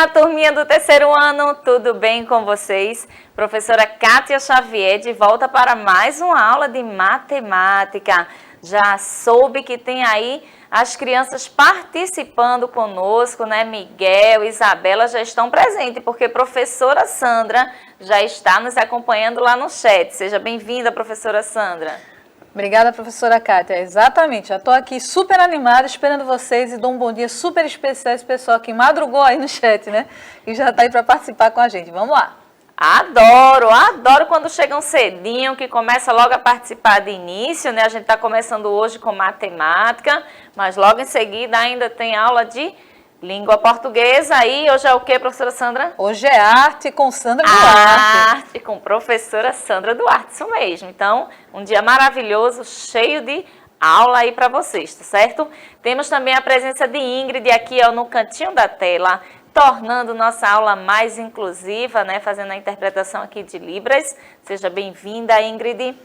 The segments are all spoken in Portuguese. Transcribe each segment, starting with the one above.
turminha do terceiro ano, tudo bem com vocês? Professora Kátia Xavier de volta para mais uma aula de matemática. Já soube que tem aí as crianças participando conosco, né? Miguel, Isabela já estão presentes, porque a professora Sandra já está nos acompanhando lá no chat. Seja bem-vinda, professora Sandra. Obrigada, professora Kátia. Exatamente, já estou aqui super animada, esperando vocês e dou um bom dia super especial a esse pessoal que madrugou aí no chat, né? E já está aí para participar com a gente. Vamos lá. Adoro quando chegam cedinho, que começa logo a participar de início, né? A gente está começando hoje com matemática, mas logo em seguida ainda tem aula de língua portuguesa. Aí hoje é o que, professora Sandra? Hoje é arte com Sandra Duarte. Arte com professora Sandra Duarte, isso mesmo. Então, um dia maravilhoso, cheio de aula aí para vocês, tá certo? Temos também a presença de Ingrid aqui ó, no cantinho da tela, tornando nossa aula mais inclusiva, né? Fazendo a interpretação aqui de Libras. Seja bem-vinda, Ingrid.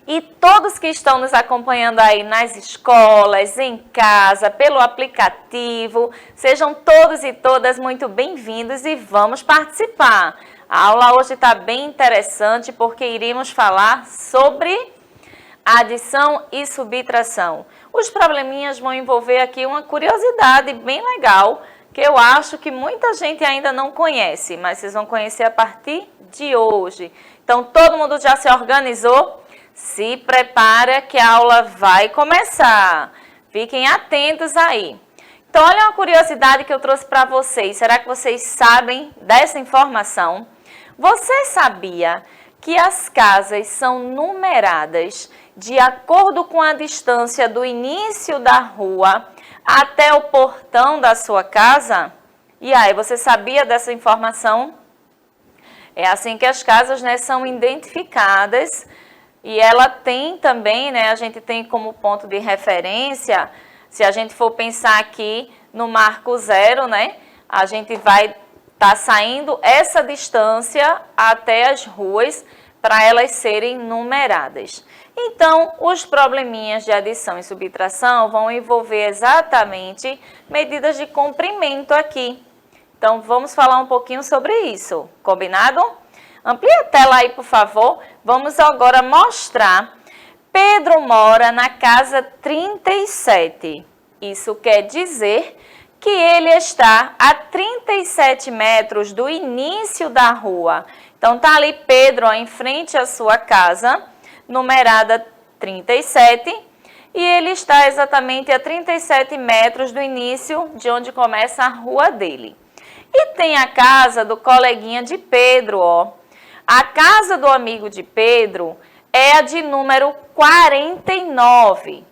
E todos que estão nos acompanhando aí nas escolas, em casa, pelo aplicativo, sejam todos e todas muito bem-vindos e vamos participar. A aula hoje está bem interessante porque iremos falar sobre adição e subtração. Os probleminhas vão envolver aqui uma curiosidade bem legal, que eu acho que muita gente ainda não conhece, mas vocês vão conhecer a partir de hoje. Então, todo mundo já se organizou? Se prepara que a aula vai começar. Fiquem atentos aí. Então, olha uma curiosidade que eu trouxe para vocês. Será que vocês sabem dessa informação? Você sabia que as casas são numeradas de acordo com a distância do início da rua até o portão da sua casa? E aí, você sabia dessa informação? É assim que as casas, né, são identificadas. E ela tem também, né, a gente tem como ponto de referência, se a gente for pensar aqui no marco zero, né, a gente vai estar saindo essa distância até as ruas para elas serem numeradas. Então, os probleminhas de adição e subtração vão envolver exatamente medidas de comprimento aqui. Então, vamos falar um pouquinho sobre isso, combinado? Amplia a tela aí, por favor. Vamos agora mostrar. Pedro mora na casa 37. Isso quer dizer que ele está a 37 metros do início da rua. Então, tá ali Pedro ó, em frente à sua casa, numerada 37. E ele está exatamente a 37 metros do início de onde começa a rua dele. E tem a casa do coleguinha de Pedro, ó. A casa do amigo de Pedro é a de número 49.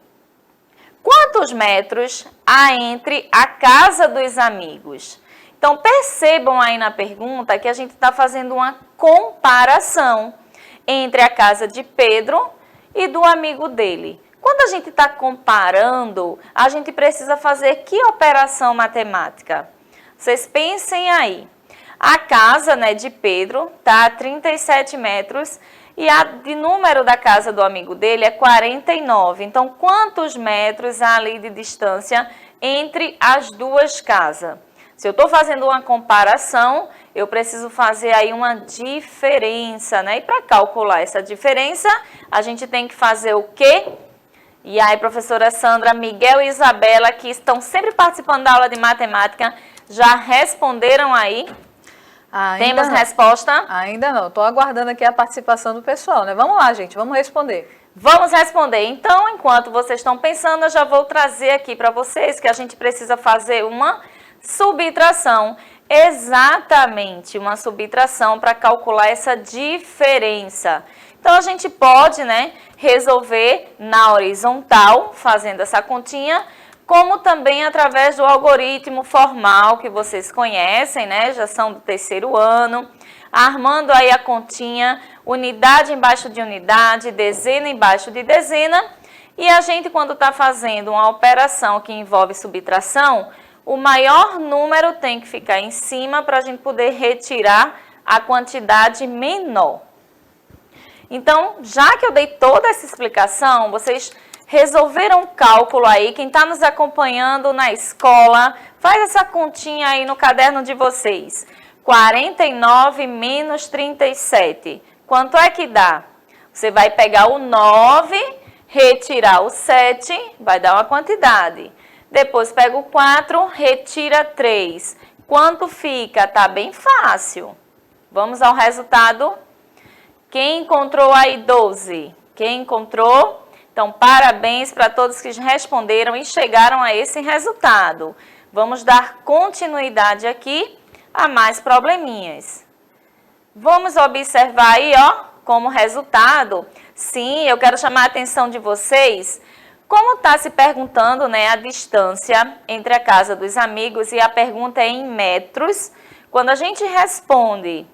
Quantos metros há entre a casa dos amigos? Então, percebam aí na pergunta que a gente está fazendo uma comparação entre a casa de Pedro e do amigo dele. Quando a gente está comparando, a gente precisa fazer que operação matemática? Vocês pensem aí. A casa, né, de Pedro está a 37 metros e a de número da casa do amigo dele é 49. Então, quantos metros há ali de distância entre as duas casas? Se eu estou fazendo uma comparação, eu preciso fazer aí uma diferença, né? E para calcular essa diferença, a gente tem que fazer o quê? E aí, professora Sandra, Miguel e Isabela, que estão sempre participando da aula de matemática, já responderam aí? Temos resposta? Ainda não. Estou aguardando aqui a participação do pessoal, né? Vamos lá, gente. Vamos responder. Vamos responder. Então, enquanto vocês estão pensando, eu já vou trazer aqui para vocês que a gente precisa fazer uma subtração. Exatamente, uma subtração para calcular essa diferença. Então, a gente pode, né, resolver na horizontal, fazendo essa continha, como também através do algoritmo formal que vocês conhecem, né? Já são do terceiro ano, armando aí a continha, unidade embaixo de unidade, dezena embaixo de dezena. E a gente, quando está fazendo uma operação que envolve subtração, o maior número tem que ficar em cima para a gente poder retirar a quantidade menor. Então, já que eu dei toda essa explicação, vocês resolveram um cálculo aí, quem está nos acompanhando na escola, faz essa continha aí no caderno de vocês. 49 menos 37. Quanto é que dá? Você vai pegar o 9, retirar o 7, vai dar uma quantidade. Depois pega o 4, retira 3. Quanto fica? Tá bem fácil. Vamos ao resultado. Quem encontrou aí 12? Quem encontrou? Então, parabéns para todos que responderam e chegaram a esse resultado. Vamos dar continuidade aqui a mais probleminhas. Vamos observar aí, ó, como resultado. Sim, eu quero chamar a atenção de vocês. Como está se perguntando, né, a distância entre a casa dos amigos e a pergunta é em metros, quando a gente responde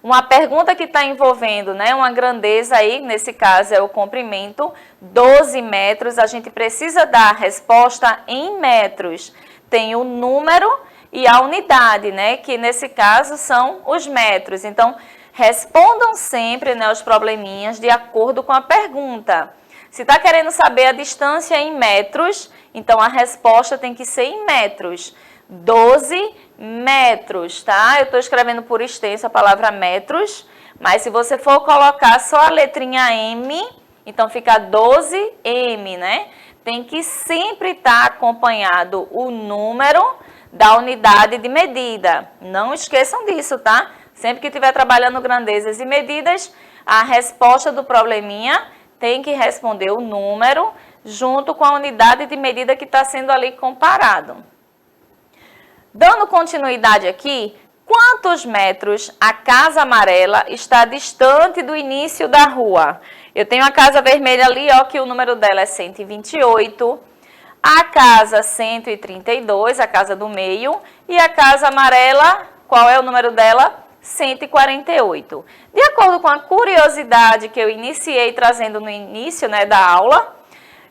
uma pergunta que está envolvendo, né, uma grandeza aí, nesse caso é o comprimento, 12 metros, a gente precisa dar a resposta em metros. Tem o número e a unidade, né, que nesse caso são os metros. Então, respondam sempre, né, os probleminhas de acordo com a pergunta. Se está querendo saber a distância em metros, então a resposta tem que ser em metros. 12 metros, tá? Eu estou escrevendo por extenso a palavra metros, mas se você for colocar só a letrinha M, então fica 12M, né? Tem que sempre estar acompanhado o número da unidade de medida. Não esqueçam disso, tá? Sempre que estiver trabalhando grandezas e medidas, a resposta do probleminha tem que responder o número junto com a unidade de medida que está sendo ali comparado. Dando continuidade aqui, quantos metros a casa amarela está distante do início da rua? Eu tenho a casa vermelha ali, ó, que o número dela é 128. A casa 132, a casa do meio. E a casa amarela, qual é o número dela? 148. De acordo com a curiosidade que eu iniciei trazendo no início, né, da aula,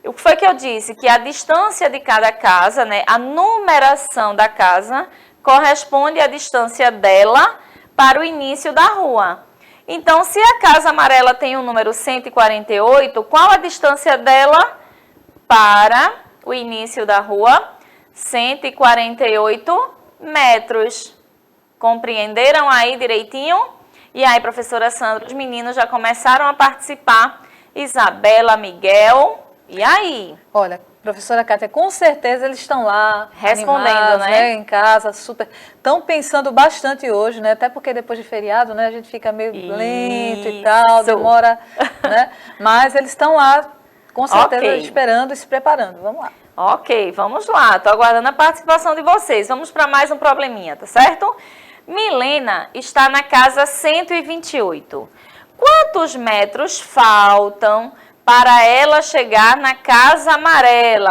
o que foi que eu disse? Que a distância de cada casa, né, a numeração da casa, corresponde à distância dela para o início da rua. Então, se a casa amarela tem o número 148, qual a distância dela para o início da rua? 148 metros. Compreenderam aí direitinho? E aí, professora Sandra, os meninos já começaram a participar. Isabela, Miguel, e aí? Olha, professora Kátia, com certeza eles estão lá respondendo, animados, né? Em casa, super. Estão pensando bastante hoje, né? Até porque depois de feriado, né, a gente fica meio lento e tal, demora, né? Mas eles estão lá, com certeza, esperando e se preparando. Vamos lá. Ok, vamos lá. Estou aguardando a participação de vocês. Vamos para mais um probleminha, tá certo? Milena está na casa 128. Quantos metros faltam para ela chegar na casa amarela?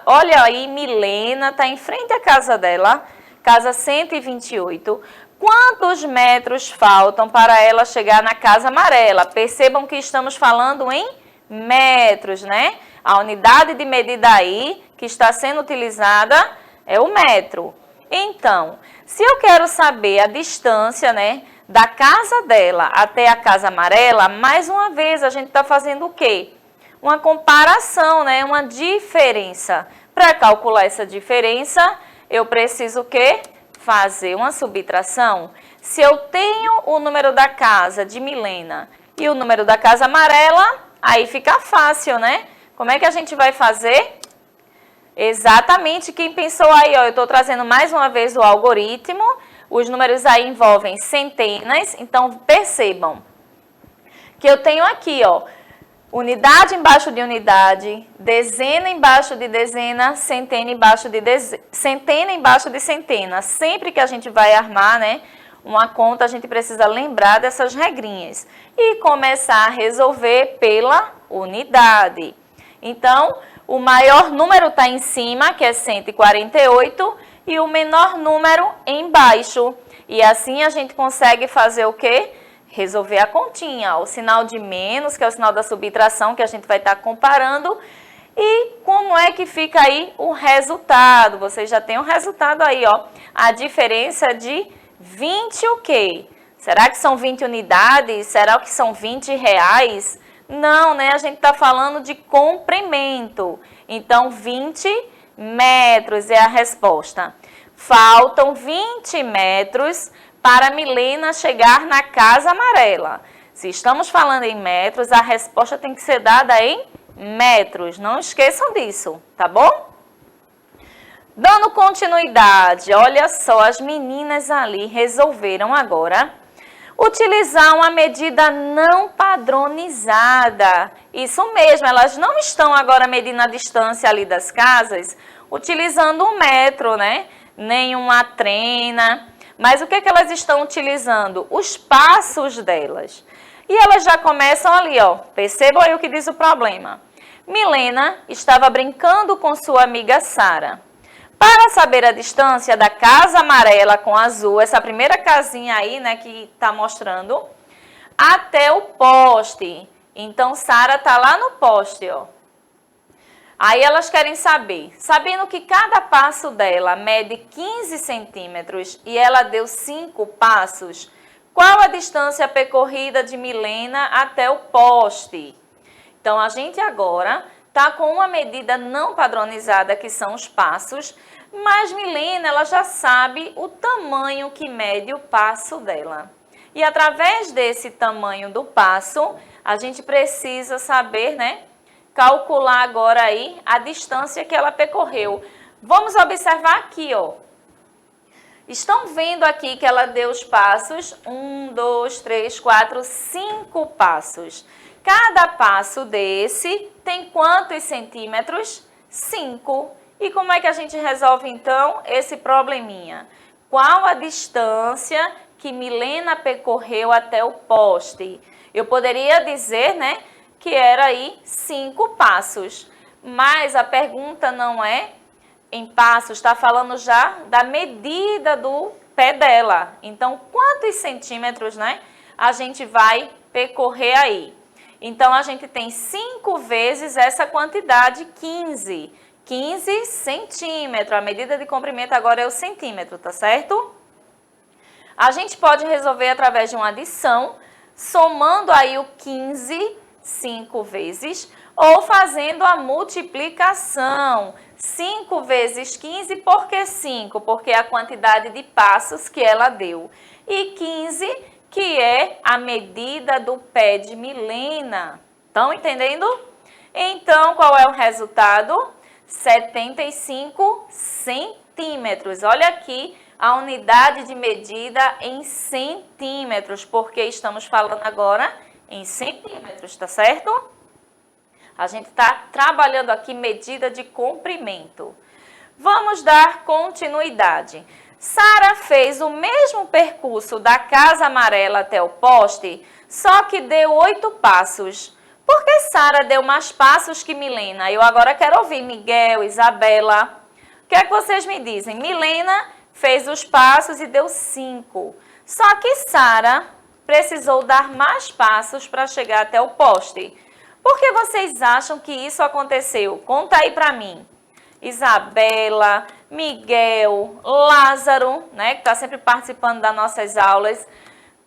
Olha aí, Milena está em frente à casa dela, casa 128. Quantos metros faltam para ela chegar na casa amarela? Percebam que estamos falando em metros, né? A unidade de medida aí que está sendo utilizada é o metro. Então, se eu quero saber a distância, né, da casa dela até a casa amarela, mais uma vez a gente está fazendo o quê? Uma comparação, né, uma diferença. Para calcular essa diferença, eu preciso o quê? Fazer uma subtração. Se eu tenho o número da casa de Milena e o número da casa amarela, aí fica fácil, né? Como é que a gente vai fazer? Exatamente, quem pensou aí, ó, eu estou trazendo mais uma vez o algoritmo, os números aí envolvem centenas, então percebam que eu tenho aqui, ó, unidade embaixo de unidade, dezena embaixo de dezena, centena embaixo de centena embaixo de centena. Sempre que a gente vai armar, né, uma conta, a gente precisa lembrar dessas regrinhas e começar a resolver pela unidade. Então, o maior número está em cima, que é 148, e o menor número embaixo. E assim a gente consegue fazer o quê? Resolver a continha. O sinal de menos, que é o sinal da subtração, que a gente vai estar comparando. E como é que fica aí o resultado? Vocês já têm o resultado aí, ó. A diferença de 20 o quê? Será que são 20 unidades? Será que são 20 reais? Não, né? A gente está falando de comprimento. Então, 20 metros é a resposta. Faltam 20 metros para Milena chegar na Casa Amarela. Se estamos falando em metros, a resposta tem que ser dada em metros. Não esqueçam disso, tá bom? Dando continuidade, olha só, as meninas ali resolveram agora utilizar uma medida não padronizada. Isso mesmo, elas não estão agora medindo a distância ali das casas utilizando um metro, né? Nem uma trena. Mas o que é que elas estão utilizando? Os passos delas. E elas já começam ali, ó. Percebam aí o que diz o problema. Milena estava brincando com sua amiga Sara. Para saber a distância da casa amarela com azul, essa primeira casinha aí, né, que está mostrando, até o poste. Então, Sara está lá no poste, ó. Aí elas querem saber, sabendo que cada passo dela mede 15 centímetros e ela deu 5 passos, qual a distância percorrida de Milena até o poste? Então, a gente agora está com uma medida não padronizada, que são os passos, mas Milena, ela já sabe o tamanho que mede o passo dela. E através desse tamanho do passo, a gente precisa saber, né, calcular agora aí a distância que ela percorreu. Vamos observar aqui, ó. Estão vendo aqui que ela deu os passos? 1, 2, 3, 4, 5 passos. Cada passo desse tem quantos centímetros? 5. E como é que a gente resolve, então, esse probleminha? Qual a distância que Milena percorreu até o poste? Eu poderia dizer, né, que era aí 5 passos. Mas a pergunta não é em passos, está falando já da medida do pé dela. Então, quantos centímetros, né, a gente vai percorrer aí? Então, a gente tem 5 vezes essa quantidade, 15. 15 centímetros. A medida de comprimento agora é o centímetro, tá certo? A gente pode resolver através de uma adição, somando aí o 15, 5 vezes, ou fazendo a multiplicação. 5 vezes 15, por que 5? Porque é a quantidade de passos que ela deu. E 15, que é a medida do pé de Milena. Estão entendendo? Então, qual é o resultado? 75 centímetros. Olha aqui a unidade de medida em centímetros, porque estamos falando agora em centímetros, tá certo? A gente está trabalhando aqui medida de comprimento. Vamos dar continuidade. Sara fez o mesmo percurso da casa amarela até o poste, só que deu 8 passos. Por que Sara deu mais passos que Milena? Eu agora quero ouvir Miguel, Isabela. O que é que vocês me dizem? Milena fez os passos e deu 5. Só que Sara precisou dar mais passos para chegar até o poste. Por que vocês acham que isso aconteceu? Conta aí para mim. Isabela, Miguel, Lázaro, né, que está sempre participando das nossas aulas.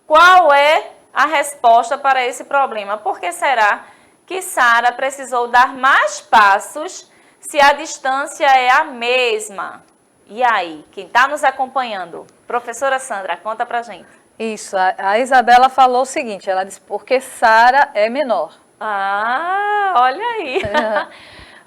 Qual é a resposta para esse problema? Por que será que Sara precisou dar mais passos se a distância é a mesma? E aí, quem está nos acompanhando? Professora Sandra, conta pra gente. Isso, a Isabela falou o seguinte, ela disse, porque Sara é menor. Ah, olha aí.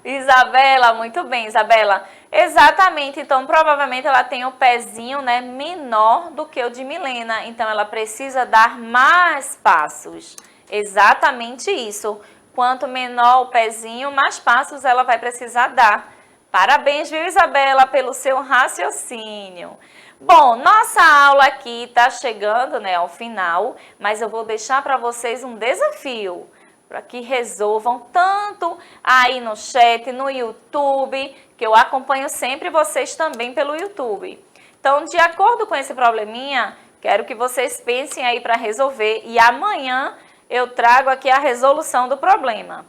Isabela, muito bem, Isabela. Exatamente, então provavelmente ela tem o pezinho, né, menor do que o de Milena, então ela precisa dar mais passos. Exatamente isso. Quanto menor o pezinho, mais passos ela vai precisar dar. Parabéns, viu, Isabela, pelo seu raciocínio. Bom, nossa aula aqui está chegando, né, ao final, mas eu vou deixar para vocês um desafio, para que resolvam tanto aí no chat, no YouTube, que eu acompanho sempre vocês também pelo YouTube. Então, de acordo com esse probleminha, quero que vocês pensem aí para resolver e amanhã eu trago aqui a resolução do problema.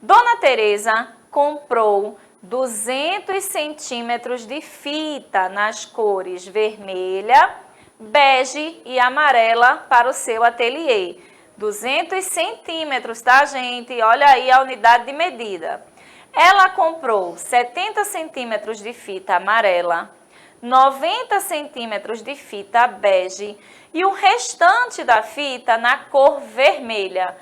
Dona Tereza comprou 200 centímetros de fita nas cores vermelha, bege e amarela para o seu ateliê. 200 centímetros, tá, gente? Olha aí a unidade de medida. Ela comprou 70 centímetros de fita amarela, 90 centímetros de fita bege e o restante da fita na cor vermelha.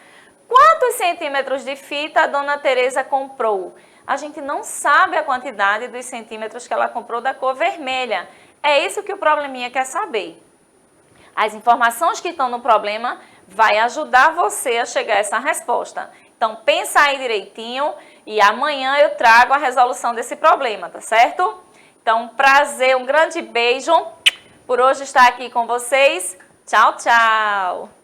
Quantos centímetros de fita a dona Tereza comprou? A gente não sabe a quantidade dos centímetros que ela comprou da cor vermelha. É isso que o probleminha quer saber. As informações que estão no problema vai ajudar você a chegar a essa resposta. Então, pensa aí direitinho e amanhã eu trago a resolução desse problema, tá certo? Então, prazer, um grande beijo por hoje estar aqui com vocês. Tchau, tchau!